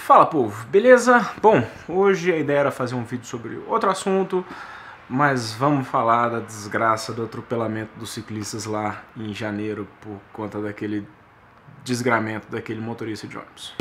Fala, povo, beleza? Bom, hoje a ideia era fazer um vídeo sobre outro assunto, mas vamos falar da desgraça do atropelamento dos ciclistas lá em janeiro por conta daquele desgramento daquele motorista de ônibus.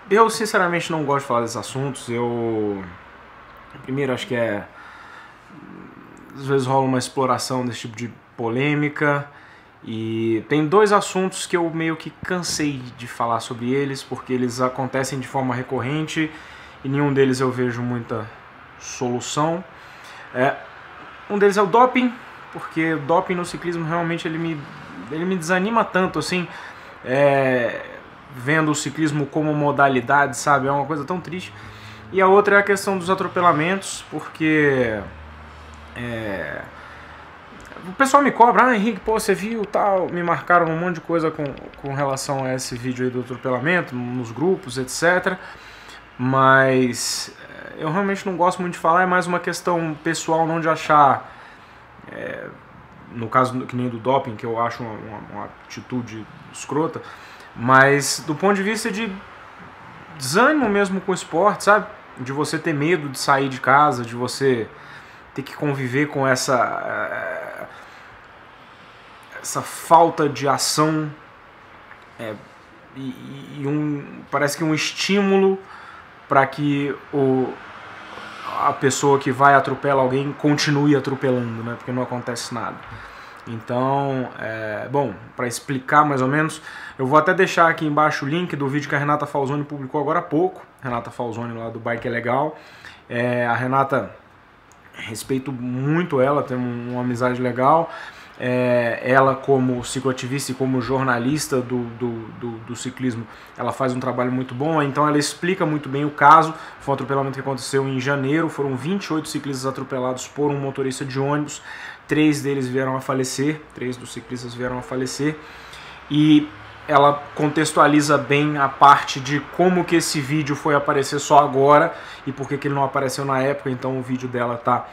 Eu sinceramente não gosto de falar desses assuntos. Primeiro, acho que às vezes rola uma exploração desse tipo de polêmica, e tem dois assuntos que eu meio que cansei de falar sobre eles, porque eles acontecem de forma recorrente e nenhum deles eu vejo muita solução. Um deles é o doping, porque o doping no ciclismo realmente ele me desanima tanto assim. Vendo o ciclismo como modalidade, sabe? É uma coisa tão triste. E a outra é a questão dos atropelamentos, porque o pessoal me cobra, Henrique, pô, você viu tal, me marcaram um monte de coisa com relação a esse vídeo aí do atropelamento, nos grupos, etc. Mas eu realmente não gosto muito de falar, é mais uma questão pessoal, não de achar, no caso que nem do doping, que eu acho uma atitude escrota, mas do ponto de vista de desânimo mesmo com o esporte, sabe? De você ter medo de sair de casa, de você ter que conviver com essa falta de ação, parece que um estímulo para que a pessoa que vai atropelar alguém continue atropelando, né? Porque não acontece nada. Então, bom, para explicar mais ou menos, eu vou até deixar aqui embaixo o link do vídeo que a Renata Falzoni publicou agora há pouco. Renata Falzoni lá do Bike é Legal. A Renata, respeito muito ela, tem uma amizade legal. Ela como cicloativista e como jornalista do ciclismo, ela faz um trabalho muito bom, então ela explica muito bem o caso. Foi um atropelamento que aconteceu em janeiro, foram 28 ciclistas atropelados por um motorista de ônibus, 3 deles vieram a falecer, 3 dos ciclistas vieram a falecer, e ela contextualiza bem a parte de como que esse vídeo foi aparecer só agora e por que ele não apareceu na época. Então o vídeo dela tá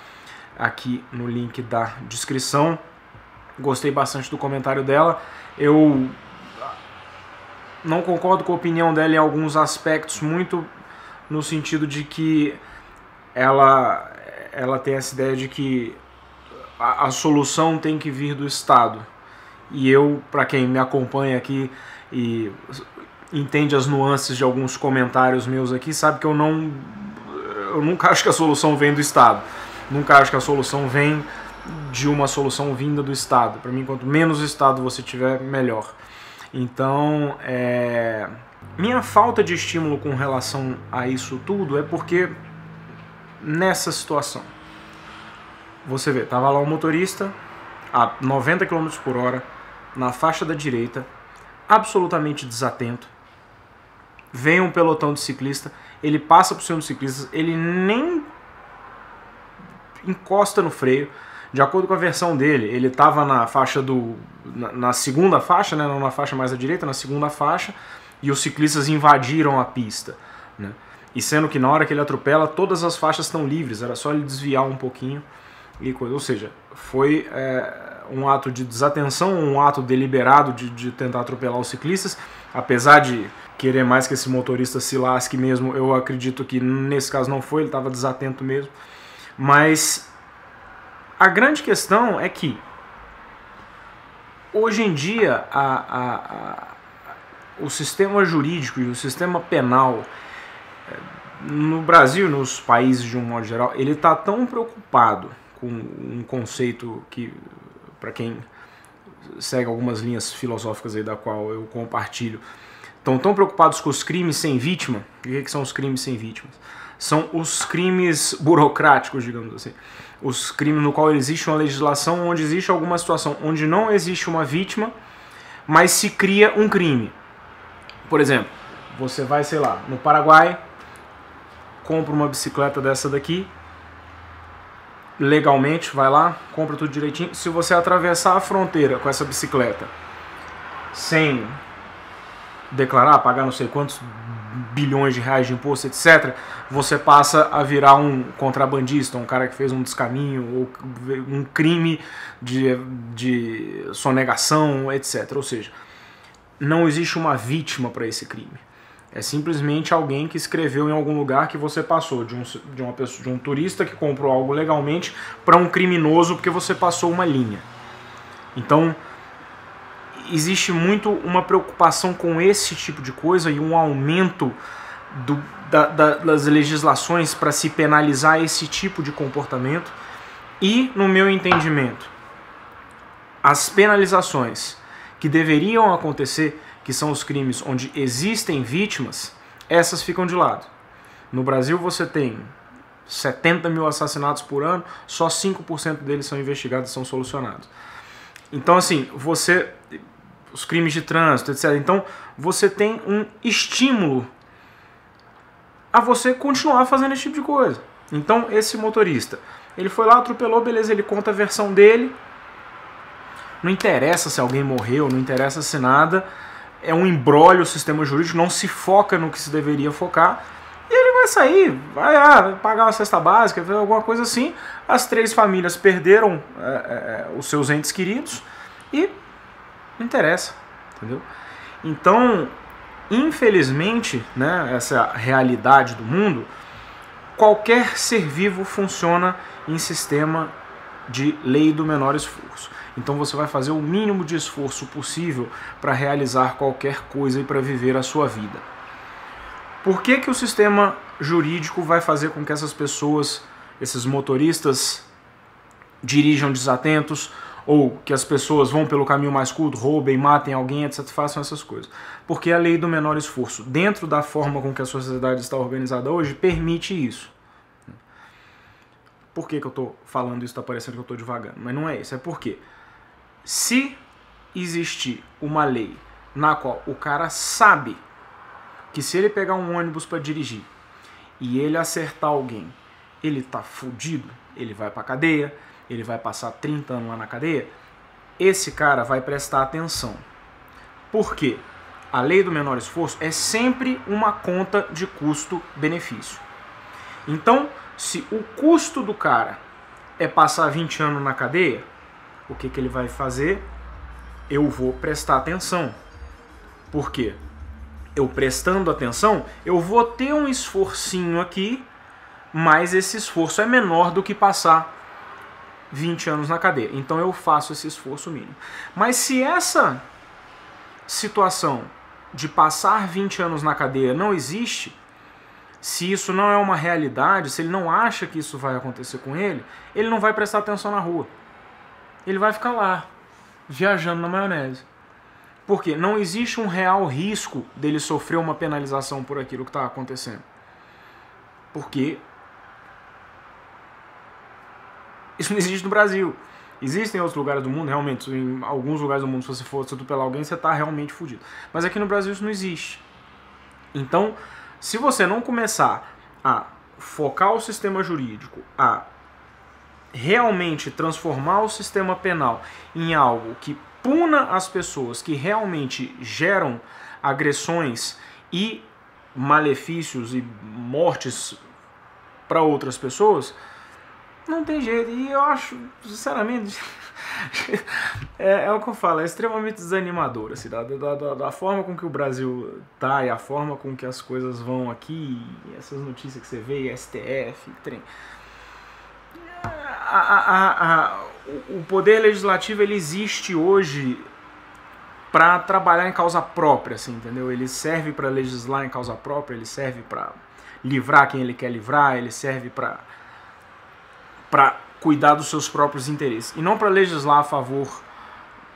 aqui no link da descrição. Gostei bastante do comentário dela. Eu não concordo com a opinião dela em alguns aspectos, muito no sentido de que ela tem essa ideia de que a solução tem que vir do Estado. E eu, para quem me acompanha aqui e entende as nuances de alguns comentários meus aqui, sabe que eu nunca acho que a solução vem do Estado. Nunca acho que a solução vem de uma solução vinda do Estado. Para mim, quanto menos Estado você tiver, melhor. Então, minha falta de estímulo com relação a isso tudo é porque nessa situação, você vê, tava lá um motorista a 90 km por hora, na faixa da direita, absolutamente desatento. Vem um pelotão de ciclista, ele passa por cima dos ciclistas, ele nem encosta no freio. De acordo com a versão dele, ele estava na faixa na segunda faixa, né, não na faixa mais à direita, na segunda faixa, e os ciclistas invadiram a pista, né? E sendo que na hora que ele atropela, todas as faixas estão livres, era só ele desviar um pouquinho e coisa. Ou seja, foi um ato de desatenção, um ato deliberado de tentar atropelar os ciclistas. Apesar de querer mais que esse motorista se lasque mesmo, eu acredito que nesse caso não foi, ele estava desatento mesmo. Mas a grande questão é que hoje em dia o sistema jurídico e o sistema penal no Brasil, nos países de um modo geral, ele está tão preocupado com um conceito que, para quem segue algumas linhas filosóficas aí da qual eu compartilho, estão tão preocupados com os crimes sem vítima. O que são os crimes sem vítimas? São os crimes burocráticos, digamos assim. Os crimes no qual existe uma legislação onde existe alguma situação onde não existe uma vítima, mas se cria um crime. Por exemplo, você vai, sei lá, no Paraguai, compra uma bicicleta dessa daqui, legalmente, vai lá, compra tudo direitinho. Se você atravessar a fronteira com essa bicicleta sem declarar, pagar não sei quantos bilhões de reais de imposto, etc., você passa a virar um contrabandista, um cara que fez um descaminho, ou um crime de sonegação, etc. Ou seja, não existe uma vítima para esse crime. É simplesmente alguém que escreveu em algum lugar que você passou de um turista que comprou algo legalmente para um criminoso porque você passou uma linha. Então, existe muito uma preocupação com esse tipo de coisa e um aumento das legislações para se penalizar esse tipo de comportamento. E, no meu entendimento, as penalizações que deveriam acontecer, que são os crimes onde existem vítimas, essas ficam de lado. No Brasil você tem 70 mil assassinatos por ano, só 5% deles são investigados e são solucionados. Então, assim, os crimes de trânsito, etc. Então, você tem um estímulo a você continuar fazendo esse tipo de coisa. Então, esse motorista, ele foi lá, atropelou, beleza, ele conta a versão dele, não interessa se alguém morreu, não interessa se nada, é um imbróglio o sistema jurídico, não se foca no que se deveria focar, e ele vai sair, vai pagar uma cesta básica, alguma coisa assim. As 3 famílias perderam os seus entes queridos e não interessa, entendeu? Então, infelizmente, né, essa é a realidade do mundo, qualquer ser vivo funciona em sistema de lei do menor esforço. Então você vai fazer o mínimo de esforço possível para realizar qualquer coisa e para viver a sua vida. Por que o sistema jurídico vai fazer com que essas pessoas, esses motoristas, dirijam desatentos, ou que as pessoas vão pelo caminho mais curto, roubem, matem alguém, etc., façam essas coisas? Porque a lei do menor esforço, dentro da forma com que a sociedade está organizada hoje, permite isso. Por que eu estou falando isso? Está parecendo que eu estou devagando, mas não é isso, é porque se existir uma lei na qual o cara sabe que se ele pegar um ônibus para dirigir e ele acertar alguém, ele tá fudido, ele vai pra cadeia, ele vai passar 30 anos lá na cadeia, esse cara vai prestar atenção. Por quê? A lei do menor esforço é sempre uma conta de custo-benefício. Então, se o custo do cara é passar 20 anos na cadeia, o que ele vai fazer? Eu vou prestar atenção. Por quê? Eu prestando atenção, eu vou ter um esforcinho aqui, mas esse esforço é menor do que passar 20 anos na cadeia. Então eu faço esse esforço mínimo. Mas se essa situação de passar 20 anos na cadeia não existe, se isso não é uma realidade, se ele não acha que isso vai acontecer com ele não vai prestar atenção na rua. Ele vai ficar lá, viajando na maionese. Porque não existe um real risco dele sofrer uma penalização por aquilo que está acontecendo. Porque isso não existe no Brasil. Existem outros lugares do mundo, realmente, em alguns lugares do mundo, se você for atropelar alguém, você está realmente fudido. Mas aqui no Brasil isso não existe. Então, se você não começar a focar o sistema jurídico, a realmente transformar o sistema penal em algo que puna as pessoas que realmente geram agressões e malefícios e mortes para outras pessoas, não tem jeito. E eu acho, sinceramente, é o que eu falo, é extremamente desanimador, assim, da forma com que o Brasil tá e a forma com que as coisas vão aqui, essas notícias que você vê, STF, trem. O poder legislativo, ele existe hoje para trabalhar em causa própria, assim, entendeu? Ele serve para legislar em causa própria, ele serve para livrar quem ele quer livrar, ele serve para cuidar dos seus próprios interesses e não para legislar a favor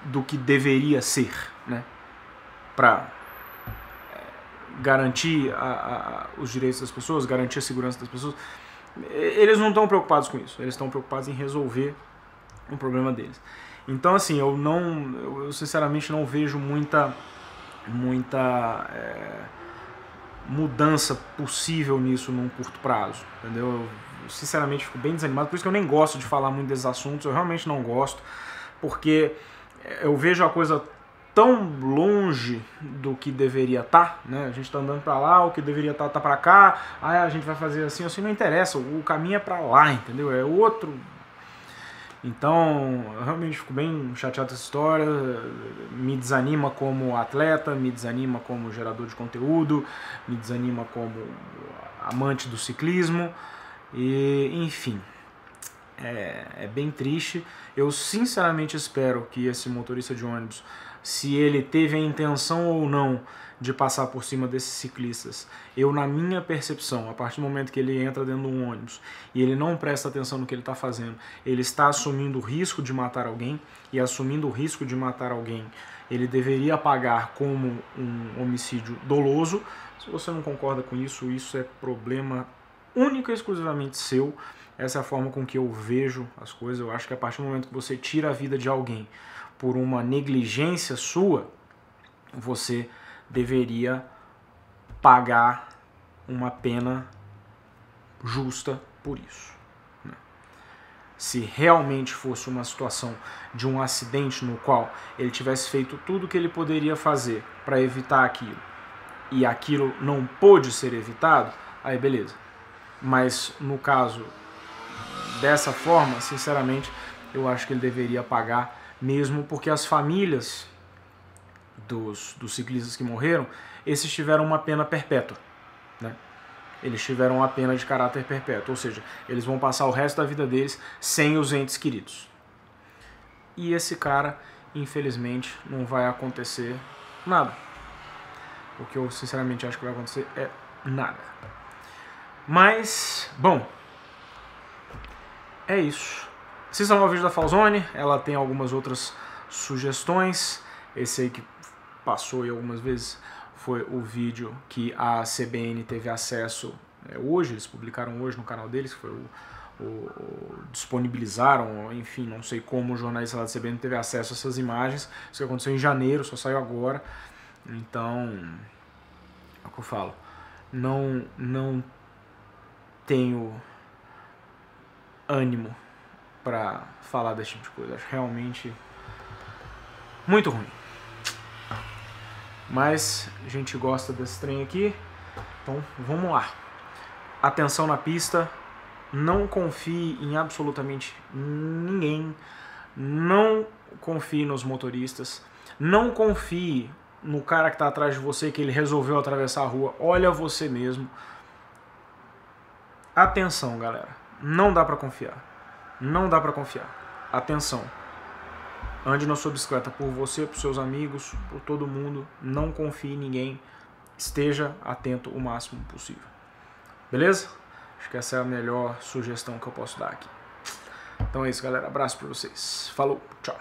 do que deveria ser, né? Para garantir os direitos das pessoas, garantir a segurança das pessoas. Eles não estão preocupados com isso, eles estão preocupados em resolver o problema deles. Então, assim, eu sinceramente não vejo muita mudança possível nisso num curto prazo, entendeu? sinceramente fico bem desanimado, por isso que eu nem gosto de falar muito desses assuntos, eu realmente não gosto, porque eu vejo a coisa tão longe do que deveria estar, né? A gente tá andando para lá, o que deveria estar tá para cá, aí a gente vai fazer assim, assim, não interessa, o caminho é para lá, entendeu? É outro. Então, eu realmente fico bem chateado com essa história, me desanima como atleta, me desanima como gerador de conteúdo, me desanima como amante do ciclismo, e enfim, é bem triste. Eu sinceramente espero que esse motorista de ônibus, se ele teve a intenção ou não de passar por cima desses ciclistas, eu, na minha percepção, a partir do momento que ele entra dentro de um ônibus e ele não presta atenção no que ele está fazendo, ele está assumindo o risco de matar alguém, e assumindo o risco de matar alguém, ele deveria pagar como um homicídio doloso. Se você não concorda com isso, isso é problema único e exclusivamente seu. Essa é a forma com que eu vejo as coisas. Eu acho que a partir do momento que você tira a vida de alguém por uma negligência sua, você deveria pagar uma pena justa por isso, né? Se realmente fosse uma situação de um acidente no qual ele tivesse feito tudo o que ele poderia fazer para evitar aquilo, e aquilo não pôde ser evitado, aí beleza. Mas no caso dessa forma, sinceramente, eu acho que ele deveria pagar mesmo, porque as famílias dos ciclistas que morreram, esses tiveram uma pena perpétua, né? Eles tiveram uma pena de caráter perpétuo, ou seja, eles vão passar o resto da vida deles sem os entes queridos. E esse cara, infelizmente, não vai acontecer nada. O que eu sinceramente acho que vai acontecer é nada. Mas, bom, é isso. Assistam ao vídeo da Falzone, ela tem algumas outras sugestões. Esse aí que passou aí algumas vezes foi o vídeo que a CBN teve acesso hoje, eles publicaram hoje no canal deles, que foi disponibilizaram, enfim, não sei como o jornalista lá da CBN teve acesso a essas imagens. Isso que aconteceu em janeiro, só saiu agora. Então, é o que eu falo, não tenho ânimo para falar desse tipo de coisa. Acho realmente muito ruim. Mas a gente gosta desse trem aqui, então vamos lá. Atenção na pista, não confie em absolutamente ninguém, não confie nos motoristas, não confie no cara que está atrás de você, que ele resolveu atravessar a rua. Olha você mesmo. Atenção, galera, não dá para confiar, não dá para confiar. Atenção. Ande na sua bicicleta por você, por seus amigos, por todo mundo. Não confie em ninguém. Esteja atento o máximo possível. Beleza? Acho que essa é a melhor sugestão que eu posso dar aqui. Então é isso, galera. Abraço pra vocês. Falou, tchau.